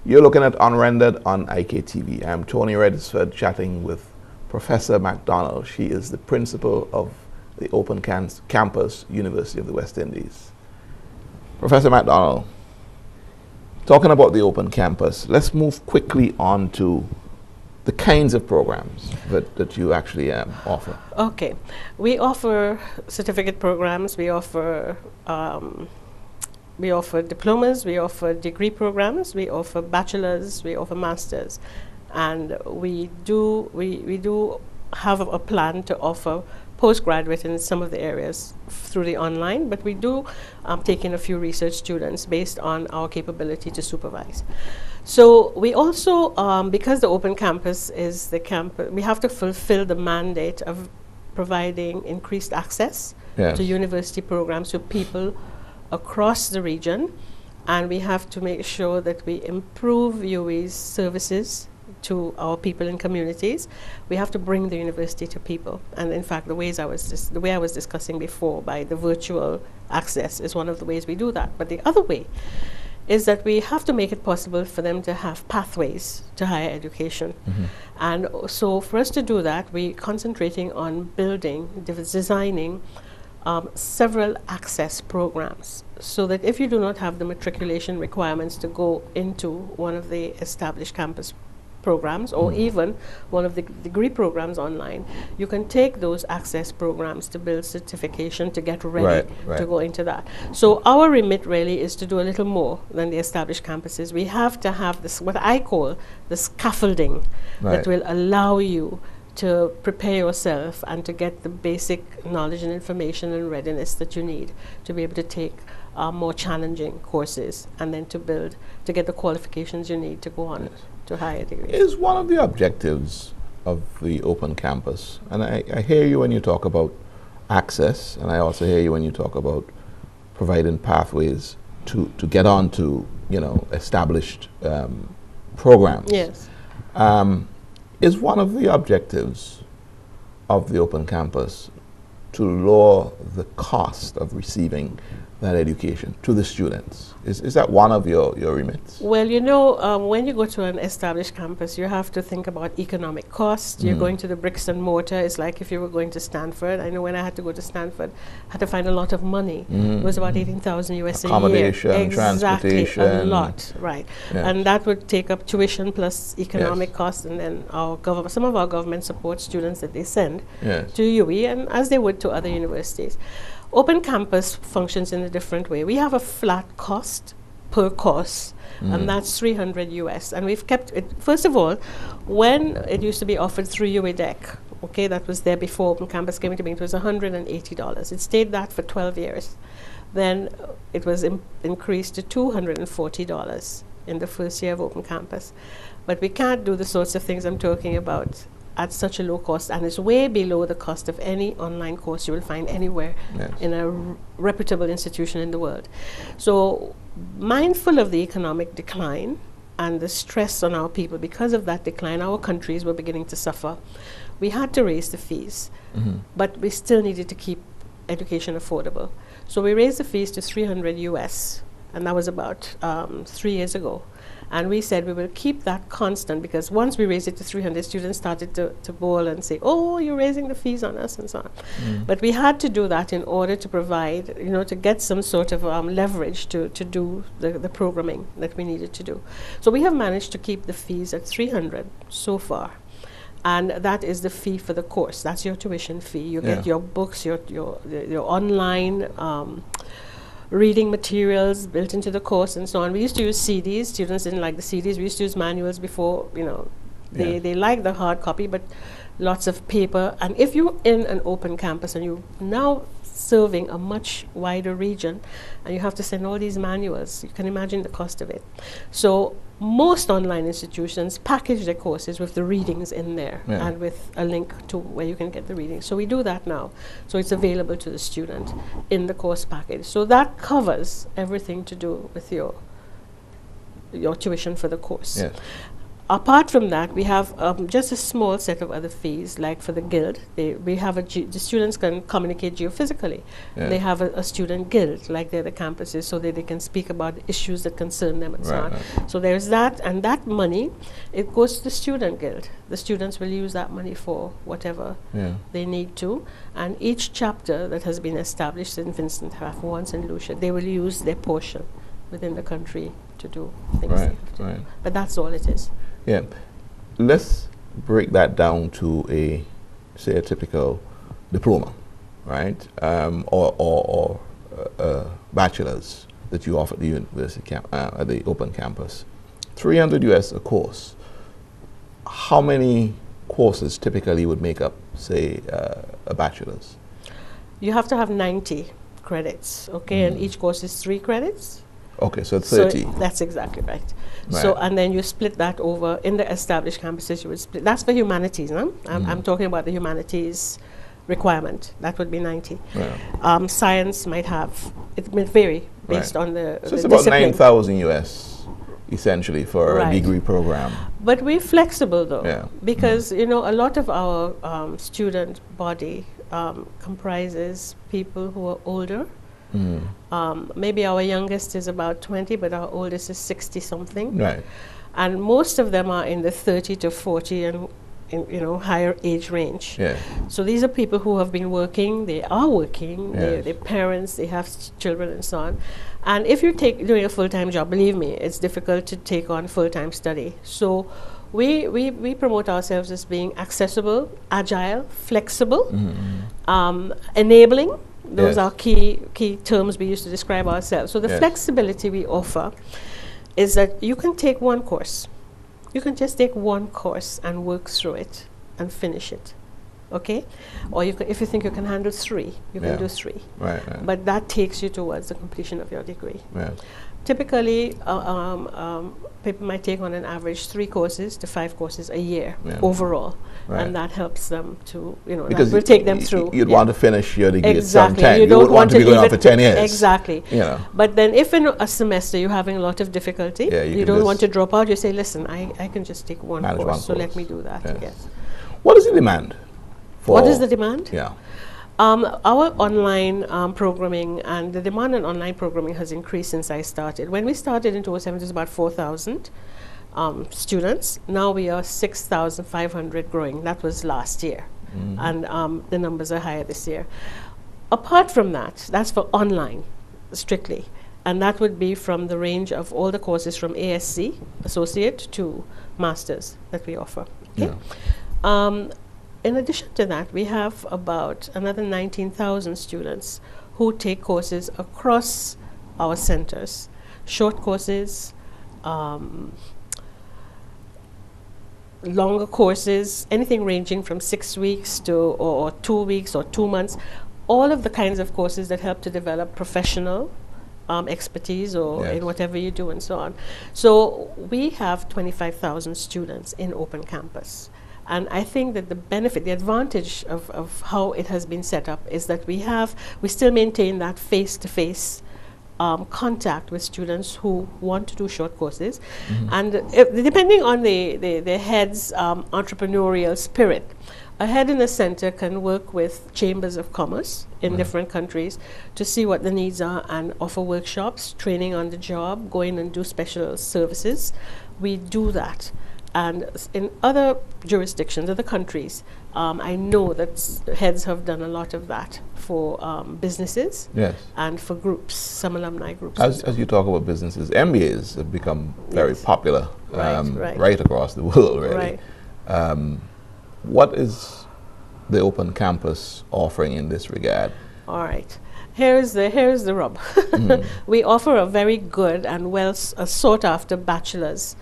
You're looking at Unrendered on IKTV. I'm Tony Regisford chatting with Professor McDonald. She is the principal of the Open Campus, University of the West Indies. Professor McDonald, talking about the Open Campus, let's move quickly on to the kinds of programs that you actually offer. Okay. We offer certificate programs, we offer diplomas, we offer degree programs, we offer bachelor's, we offer master's, and we do have a plan to offer postgraduate in some of the areas through the online, but we do take in a few research students based on our capability to supervise. So we also, because the Open Campus is the campus, we have to fulfill the mandate of providing increased access to university programs to people across the region, and we have to make sure that we improve UWI's services to our people in communities. We have to bring the university to people, and in fact the way I was discussing before, by the virtual access, is one of the ways we do that. But the other way is that we have to make it possible for them to have pathways to higher education. And so for us to do that, we're concentrating on building, designing several access programs, so that if you do not have the matriculation requirements to go into one of the established campus programs, or even one of the degree programs online, you can take those access programs to build certification to get ready to go into that. So our remit really is to do a little more than the established campuses. We have to have this, what I call the scaffolding, that will allow you to prepare yourself and to get the basic knowledge and information and readiness that you need to be able to take more challenging courses, and then to get the qualifications you need to go on to higher degrees. Is one of the objectives of the Open Campus, and I hear you when you talk about access, and I also hear you when you talk about providing pathways to get on to, established programs. Yes. Is one of the objectives of the Open Campus to lower the cost of receiving that education to the students? Is that one of your remits? Well, when you go to an established campus, you have to think about economic cost. You're going to the bricks and mortar. It's like if you were going to Stanford. I know when I had to go to Stanford, I had to find a lot of money. It was about 18,000 US a year. Accommodation, transportation. A lot, right. Yes. And that would take up tuition plus economic costs, and then some of our government supports students that they send to UWI, and as they would to other universities. Open Campus functions in a different way. We have a flat cost per course, and that's 300 US. And we've kept it, first of all, when it used to be offered through UWI DEC, okay, that was there before Open Campus came into being, it was $180. It stayed that for 12 years. Then it was increased to $240 in the first year of Open Campus. But we can't do the sorts of things I'm talking about at such a low cost, and it's way below the cost of any online course you will find anywhere in a reputable institution in the world. So, mindful of the economic decline and the stress on our people because of that decline, our countries were beginning to suffer. We had to raise the fees, but we still needed to keep education affordable. So we raised the fees to 300 US, and that was about 3 years ago. And we said we will keep that constant, because once we raised it to 300, students started to bawl and say, oh, you're raising the fees on us, and so on. But we had to do that in order to provide, to get some sort of leverage to do the programming that we needed to do. So we have managed to keep the fees at 300 so far. And that is the fee for the course. That's your tuition fee. You get your books, your online reading materials built into the course, and so on. We used to use CDs. Students didn't like the CDs. We used to use manuals before. They like the hard copy, but lots of paper. And if you're in an open campus and you're now serving a much wider region, and you have to send all these manuals, you can imagine the cost of it. So most online institutions package their courses with the readings in there and with a link to where you can get the readings. So we do that now. So it's available to the student in the course package. So that covers everything to do with your tuition for the course. Apart from that, we have just a small set of other fees, like for the guild. We have the students can communicate geophysically. Yeah. They have a student guild, like the other campuses, so that they can speak about issues that concern them and so on. Right. So there's that, and that money, it goes to the student guild. The students will use that money for whatever they need to. And each chapter that has been established in Vincent Half once in Lucia, they will use their portion within the country to do things. Right. But that's all it is. Yeah, let's break that down to a typical diploma, right? Or bachelor's that you offer at the university at the open campus. $300 US a course. How many courses typically would make up, say, a bachelor's? You have to have 90 credits, okay, and each course is 3 credits. Okay, so 30. So that's exactly right. So, and then you split that over in the established campuses. You would split. That's for humanities, no? I'm talking about the humanities requirement. That would be 90. Yeah. Science might have, it may vary based on the So it's about 9,000 US, essentially, for a degree program. But we're flexible, though, because, you know, a lot of our student body comprises people who are older. Maybe our youngest is about 20, but our oldest is 60-something. Right. And most of them are in the 30 to 40 and higher age range. Yeah. So these are people who have been working. They are working. Yes. They're parents. They have children and so on. And if you're doing a full-time job, believe me, it's difficult to take on full-time study. So we promote ourselves as being accessible, agile, flexible, enabling. Those are key terms we use to describe ourselves. So the flexibility we offer is that you can take one course. You can just take one course and work through it and finish it, okay? Or you can, if you think you can handle 3, you can do 3. Right. But that takes you towards the completion of your degree. Right. Typically, people might take on an average 3 courses to 5 courses a year overall. Right. And that helps them to, because that will take them through. You'd want to finish your degree at some time. You don't want to be going on for 10 years. Exactly. But then if in a semester you're having a lot of difficulty, you don't want to drop out, you say, listen, I can just take one course, so let me do that. Yes. What is the demand for? What is the demand? Yeah. Our online programming and the demand on online programming has increased since I started. When we started in 2007, it was about 4,000 students. Now we are 6,500 growing. That was last year. And the numbers are higher this year. Apart from that, that's for online, strictly. And that would be from the range of all the courses from ASC, associate, to masters that we offer. Okay? Yeah. In addition to that, we have about another 19,000 students who take courses across our centers. Short courses, longer courses, anything ranging from 6 weeks to or 2 weeks or 2 months. All of the kinds of courses that help to develop professional expertise or in whatever you do and so on. So we have 25,000 students in Open Campus. And I think that the benefit, the advantage of how it has been set up is that we still maintain that face-to-face contact with students who want to do short courses. And depending on the head's entrepreneurial spirit, a head in a center can work with chambers of commerce in different countries to see what the needs are and offer workshops, training on the job, go in and do special services. We do that. And in other jurisdictions, other countries, I know that heads have done a lot of that for businesses and for groups, some alumni groups. As you talk about businesses, MBAs have become very popular right across the world, really. Right. What is the Open Campus offering in this regard? All right. Here's the rub. We offer a very good and well sought after bachelor's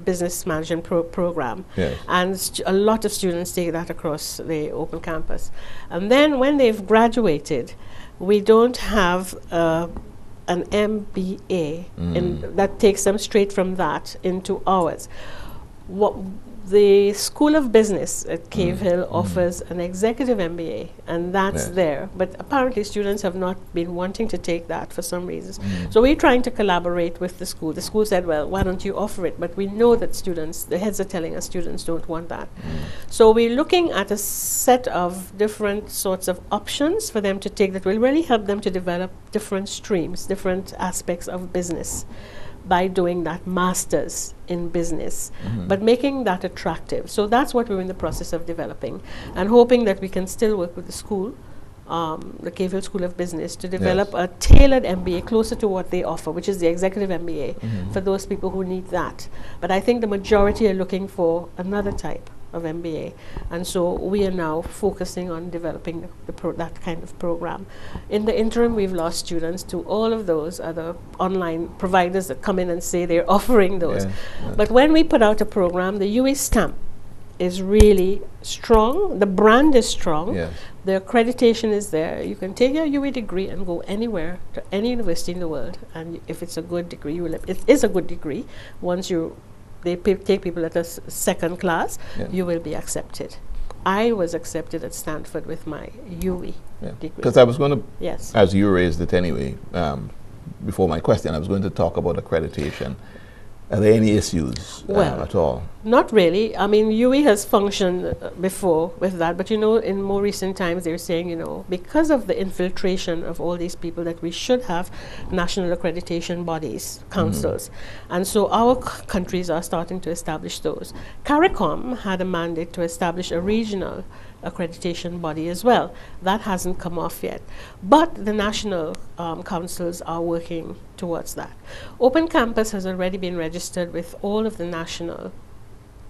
business management program. And a lot of students take that across the Open Campus. And then when they've graduated, we don't have an MBA that takes them straight from that into ours. The School of Business at Cave Hill offers an executive MBA, and that's there. But apparently students have not been wanting to take that for some reasons. So we're trying to collaborate with the school. The school said, well, why don't you offer it? But we know that students, the heads are telling us students don't want that. So we're looking at a set of different sorts of options for them to take that will really help them to develop different streams, different aspects of business, by doing that master's in business, but making that attractive. So that's what we're in the process of developing, and hoping that we can still work with the school, the Cave Hill School of Business, to develop a tailored MBA closer to what they offer, which is the executive MBA for those people who need that. But I think the majority are looking for another type of MBA, and so we are now focusing on developing that kind of program. In the interim, we've lost students to all of those other online providers that come in and say they're offering those. But when we put out a program, the UE stamp is really strong, the brand is strong, the accreditation is there. You can take your UE degree and go anywhere, to any university in the world, and if it's a good degree, it is a good degree. Once they take people at a second class, you will be accepted. I was accepted at Stanford with my UE degree. Because I was going to, as you raised it anyway, before my question, I was going to talk about accreditation. Are there any issues at all? Not really. I mean, UE has functioned before with that, but in more recent times they're saying, because of the infiltration of all these people, that we should have national accreditation bodies, councils. And so our countries are starting to establish those. CARICOM had a mandate to establish a regional accreditation body as well. That hasn't come off yet. But the national councils are working towards that. Open Campus has already been registered with all of the national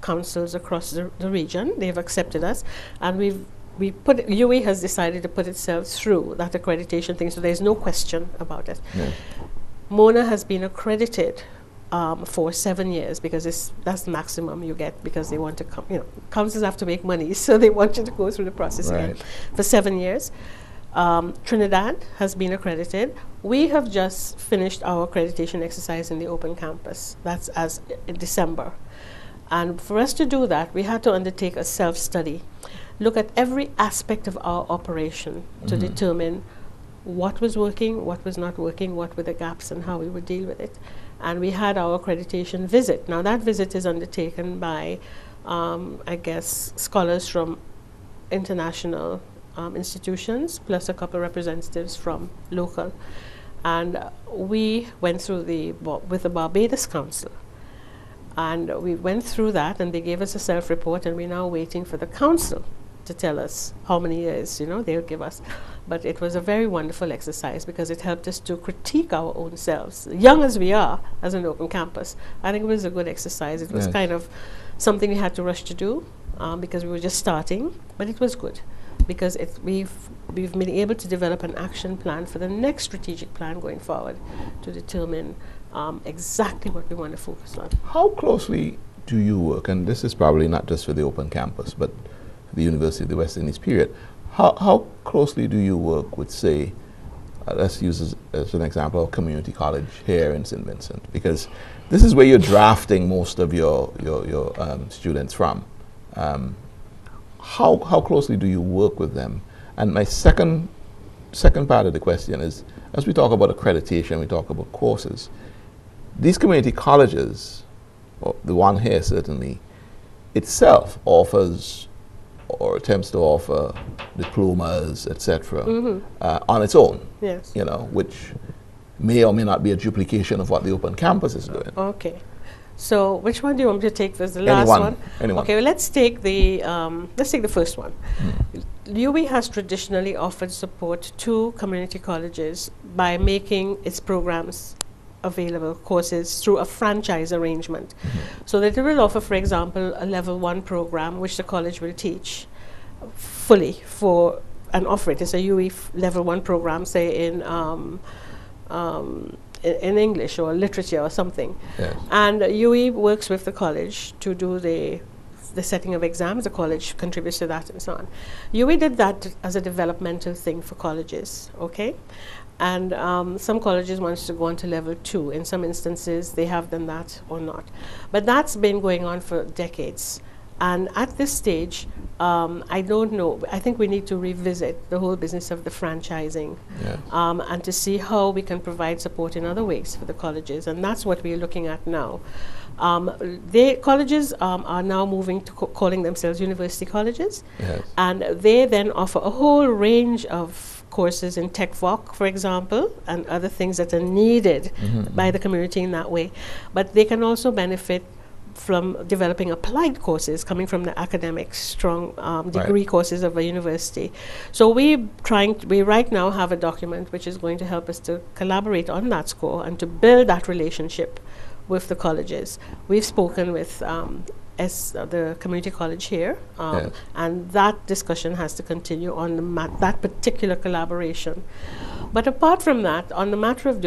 councils across the region. They've accepted us, and UE has decided to put itself through that accreditation thing, so there's no question about it. Mona has been accredited for 7 years, because that's the maximum you get, because they want to come, councils have to make money, so they want you to go through the process again for 7 years. Trinidad has been accredited. We have just finished our accreditation exercise in the Open Campus. That's in December. And for us to do that, we had to undertake a self-study, look at every aspect of our operation to determine what was working, what was not working, what were the gaps, and how we would deal with it. And we had our accreditation visit. Now that visit is undertaken by, I guess, scholars from international institutions, plus a couple of representatives from local. And we went through with the Barbados Council. And we went through that, and they gave us a self-report, and we're now waiting for the council to tell us how many years, they'll give us. But it was a very wonderful exercise, because it helped us to critique our own selves. Young as we are, as an open campus, I think it was a good exercise. It was kind of something we had to rush to do, because we were just starting, but it was good, because we've been able to develop an action plan for the next strategic plan going forward to determine exactly what we want to focus on. How closely do you work, and this is probably not just for the open campus, but the University of the West Indies period, how closely do you work with, say, let's use as an example, a community college here in St. Vincent, because this is where you're drafting most of your students from. How closely do you work with them? And my second part of the question is, as we talk about accreditation, we talk about courses, these community colleges, or the one here certainly, itself offers or attempts to offer diplomas, etc., on its own, which may or may not be a duplication of what the open campus is doing. Okay. So which one do you want me to take as the last one? Anyone. Okay, well, let's take the first one. UE has traditionally offered support to community colleges by making its programs available, courses, through a franchise arrangement. So that it will offer, for example, a level 1 program which the college will teach fully and offer it. It's a UE level 1 program, say in English or literature or something. And UE works with the college to do the setting of exams. The college contributes to that and so on. UE did that as a developmental thing for colleges, okay? And some colleges want to go on to level 2. In some instances, they have done that or not. But that's been going on for decades. And at this stage, I don't know. I think we need to revisit the whole business of the franchising, and to see how we can provide support in other ways for the colleges. And that's what we're looking at now. Colleges are now moving to calling themselves university colleges, and they then offer a whole range of courses in tech voc, for example, and other things that are needed by the community in that way. But they can also benefit from developing applied courses coming from the academic strong degree courses of a university. So we right now have a document which is going to help us to collaborate on that score and to build that relationship with the colleges. We've spoken with the community college here, and that discussion has to continue on that particular collaboration. But apart from that, on the matter of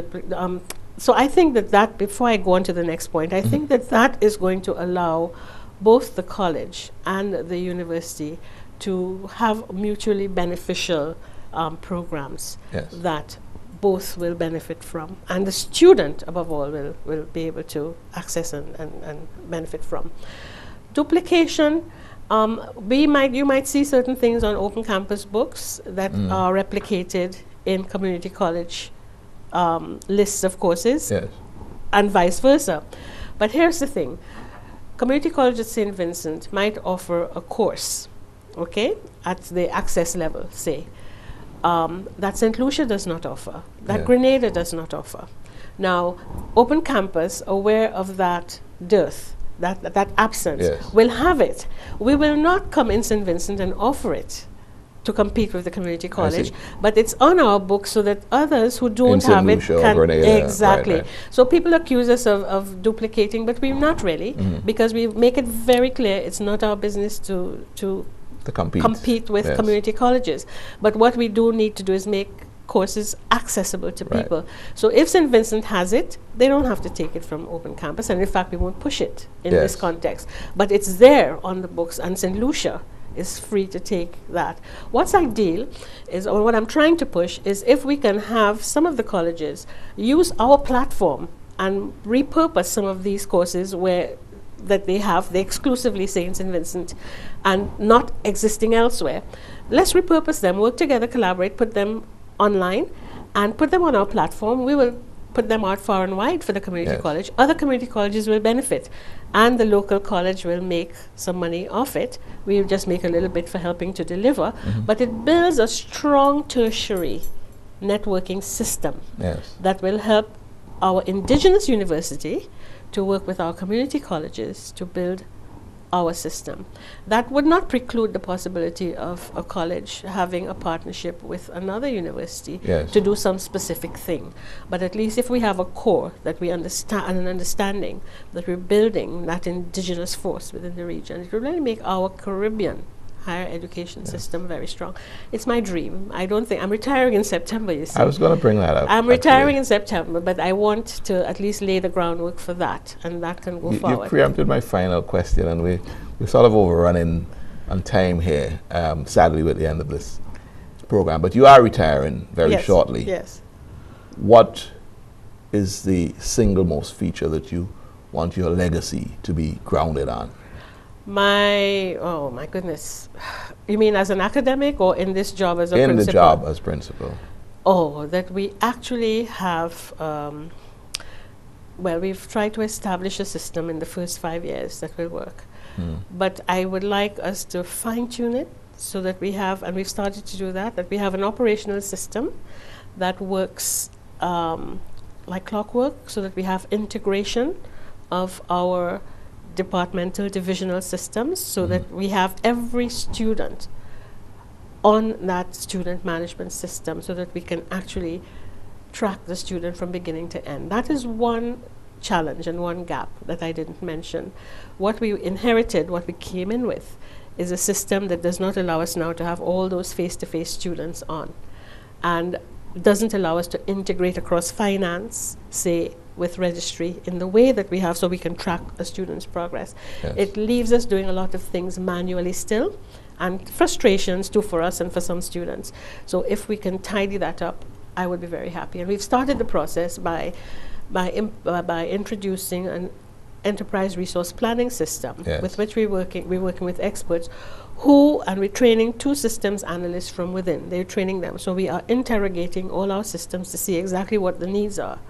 so I think that before I go on to the next point, I think that is going to allow both the college and the university to have mutually beneficial programs that both will benefit from, and the student above all will be able to access and benefit from. Duplication, you might see certain things on open campus books that are replicated in community college lists of courses, and vice versa. But here's the thing. Community College at St. Vincent might offer a course, at the access level, say, that St. Lucia does not offer, that Grenada does not offer. Now, open campus, aware of that dearth, that absence, will have it. We will not come in St. Vincent and offer it to compete with the community college, but it's on our books so that others who don't have it can. Exactly. So people accuse us of duplicating, but we're not really, because we make it very clear it's not our business to compete with community colleges. But what we do need to do is make courses accessible to people. So if St. Vincent has it, they don't have to take it from open campus, and in fact we won't push it in this context. But it's there on the books, and St. Lucia is free to take that. What's ideal is, or what I'm trying to push, is if we can have some of the colleges use our platform and repurpose some of these courses that they exclusively say in St. Vincent and not existing elsewhere. Let's repurpose them, work together, collaborate, put them online and put them on our platform. We will put them out far and wide for the community college. Other community colleges will benefit, and the local college will make some money off it. We'll just make a little bit for helping to deliver, but it builds a strong tertiary networking system that will help our indigenous university to work with our community colleges to build our system. That would not preclude the possibility of a college having a partnership with another university to do some specific thing. But at least if we have a core that we understand and an understanding that we're building that indigenous force within the region, it will really make our Caribbean higher education system very strong. It's my dream. I don't think I'm retiring in September, you see. I was going to bring that up. I'm retiring in September, but I want to at least lay the groundwork for that, and that can go forward. You preempted my final question, and we're sort of overrunning on time here, sadly, with the end of this program. But you are retiring very shortly. Yes. What is the single most feature that you want your legacy to be grounded on? Oh my goodness. You mean as an academic or in this job as a principal? In the job as principal. Oh, that we actually have, we've tried to establish a system in the first 5 years that will work. But I would like us to fine-tune it so that we have, and we've started to do that we have an operational system that works like clockwork, so that we have integration of our departmental divisional systems, so that we have every student on that student management system, so that we can actually track the student from beginning to end. That is one challenge and one gap that I didn't mention. What we inherited, what we came in with, is a system that does not allow us now to have all those face-to-face students on, and doesn't allow us to integrate across finance, say, with registry in the way that we have, so we can track a student's progress. It leaves us doing a lot of things manually still, and frustrations too for us and for some students. So if we can tidy that up, I would be very happy. And we've started the process by introducing enterprise resource planning system with which we're working with experts and we're training 2 systems analysts from within. They're training them. So we are interrogating all our systems to see exactly what the needs are.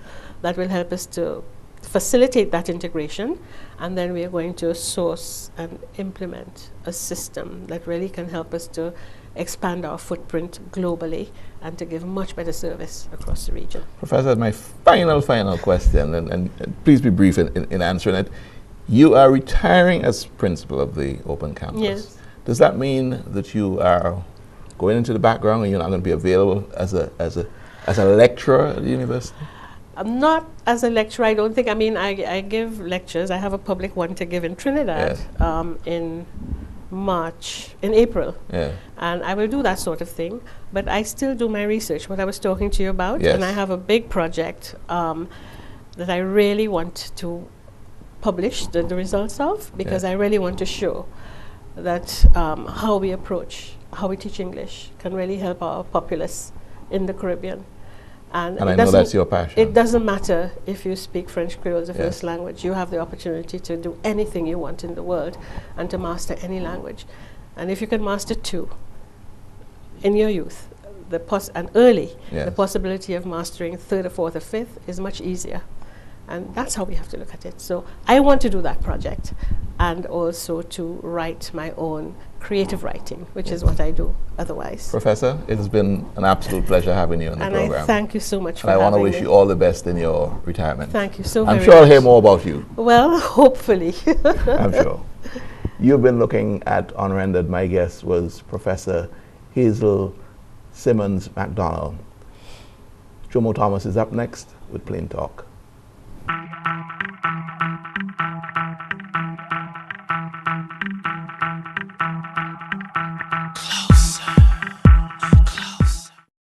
That will help us to facilitate that integration, and then we are going to source and implement a system that really can help us to expand our footprint globally and to give much better service across the region. Professor, my final question, and please be brief in answering it. You are retiring as principal of the Open Campus. Yes. Does that mean that you are going into the background and you're not going to be available as a lecturer at the university? Not as a lecturer, I don't think. I mean, I give lectures. I have a public one to give in Trinidad in April. Yeah. And I will do that sort of thing. But I still do my research, what I was talking to you about. Yes. And I have a big project that I really want to publish the results of, because I really want to show that how we teach English can really help our populace in the Caribbean. And I know that's your passion. It doesn't matter if you speak French Creole as a first language. You have the opportunity to do anything you want in the world and to master any language. And if you can master 2 in your youth, the possibility of mastering 3rd or 4th or 5th is much easier. And that's how we have to look at it. So I want to do that project, and also to write my own creative writing, which is what I do otherwise. Professor, it has been an absolute pleasure having you on the program. And I thank you so much for having me. I want to wish you all the best in your retirement. Thank you so very much. I'm sure I'll hear more about you. Well, hopefully. I'm sure. You've been looking at Unrendered. My guest was Professor Hazel Simmonds McDonald. Jomo Thomas is up next with Plain Talk.